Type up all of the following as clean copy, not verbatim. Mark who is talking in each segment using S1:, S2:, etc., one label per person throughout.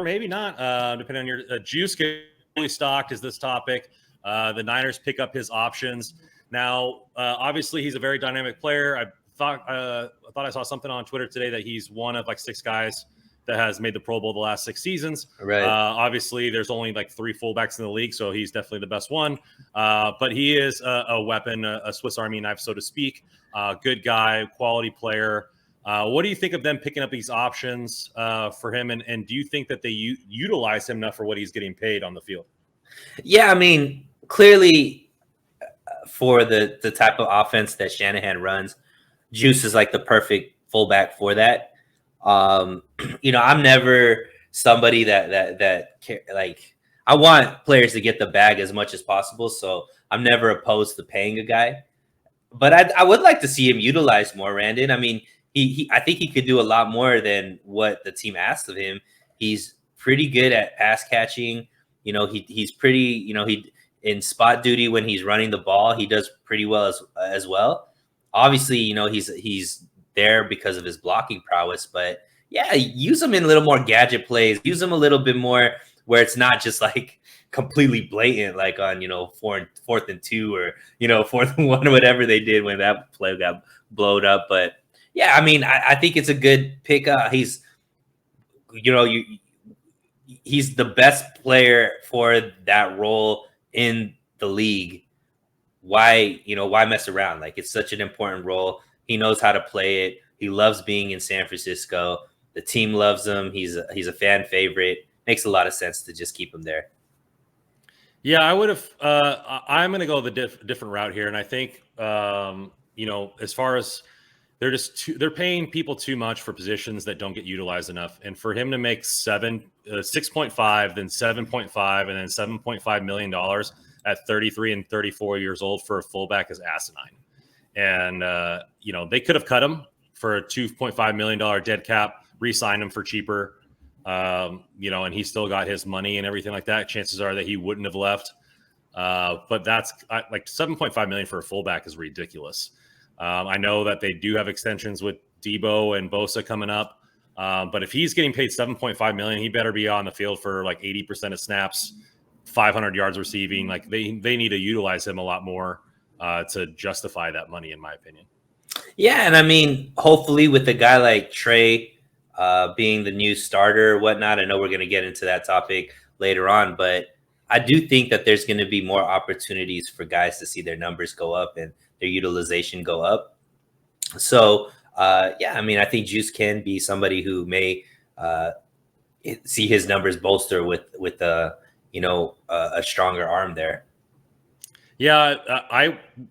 S1: maybe not, depending on your juice. Fully stocked is this topic. The Niners pick up his options. Now, obviously, he's a very dynamic player. I thought I saw something on Twitter today that he's one of like 6 guys that has made the Pro Bowl the last 6 seasons.
S2: Right.
S1: Obviously, there's only like 3 fullbacks in the league, so he's definitely the best one. But he is a weapon, a Swiss Army knife, so to speak. Good guy, quality player. What do you think of them picking up these options for him? And do you think that they utilize him enough for what he's getting paid on the field?
S2: Yeah, I mean, clearly for the type of offense that Shanahan runs, Juice is like the perfect fullback for that. I'm never somebody that like, I want players to get the bag as much as possible, so I'm never opposed to paying a guy. But I would like to see him utilized more, Randon. I mean, I think he could do a lot more than what the team asked of him. He's pretty good at pass catching. He's pretty, he in spot duty when he's running the ball, he does pretty well as well. Obviously, he's there because of his blocking prowess, but yeah, use him in a little more gadget plays. Use him a little bit more where it's not just like completely blatant, like on 4th and 2 or 4th and 1 or whatever they did when that play got blowed up. But yeah, I mean, I think it's a good pick. He's he's the best player for that role in the league. Why mess around? Like, it's such an important role. He knows how to play it. He loves being in San Francisco. The team loves him. He's a fan favorite. Makes a lot of sense to just keep him there.
S1: Yeah, I would have. I'm going to go the different route here, and I think as far as they're paying people too much for positions that don't get utilized enough, and for him to make 6.5, then 7.5, and then $7.5 million at 33 and 34 years old for a fullback is asinine. And they could have cut him for a $2.5 million dead cap, re-signed him for cheaper. And he still got his money and everything like that. Chances are that he wouldn't have left. But that's like $7.5 million for a fullback is ridiculous. I know that they do have extensions with Debo and Bosa coming up. But if he's getting paid $7.5 million, he better be on the field for like 80% of snaps, 500 yards receiving. Like they need to utilize him a lot more to justify that money, in my opinion.
S2: Yeah, and I mean, hopefully with a guy like Trey being the new starter or whatnot, I know we're going to get into that topic later on, but I do think that there's going to be more opportunities for guys to see their numbers go up and their utilization go up. So, I mean, I think Juice can be somebody who may see his numbers bolster with a stronger arm there.
S1: Yeah,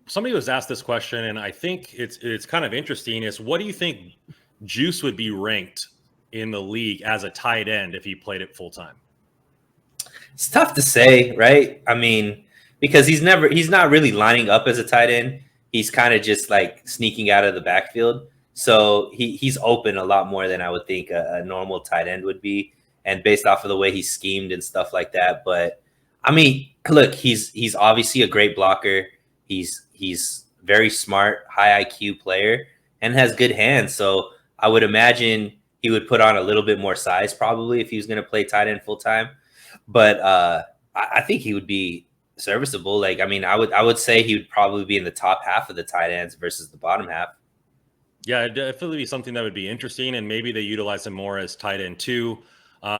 S1: somebody was asked this question, and I think it's kind of interesting. Is what do you think Juice would be ranked in the league as a tight end if he played it full time?
S2: It's tough to say, right? I mean, because he's not really lining up as a tight end. He's kind of just like sneaking out of the backfield. So he's open a lot more than I would think a normal tight end would be. And based off of the way he's schemed and stuff like that. But I mean, look, he's obviously a great blocker. He's very smart, high IQ player and has good hands. So I would imagine he would put on a little bit more size probably if he was going to play tight end full time. But I think he would be serviceable. Like, I mean, I would say he would probably be in the top half of the tight ends versus the bottom half.
S1: Yeah, it'd definitely be something that would be interesting, and maybe they utilize him more as tight end too.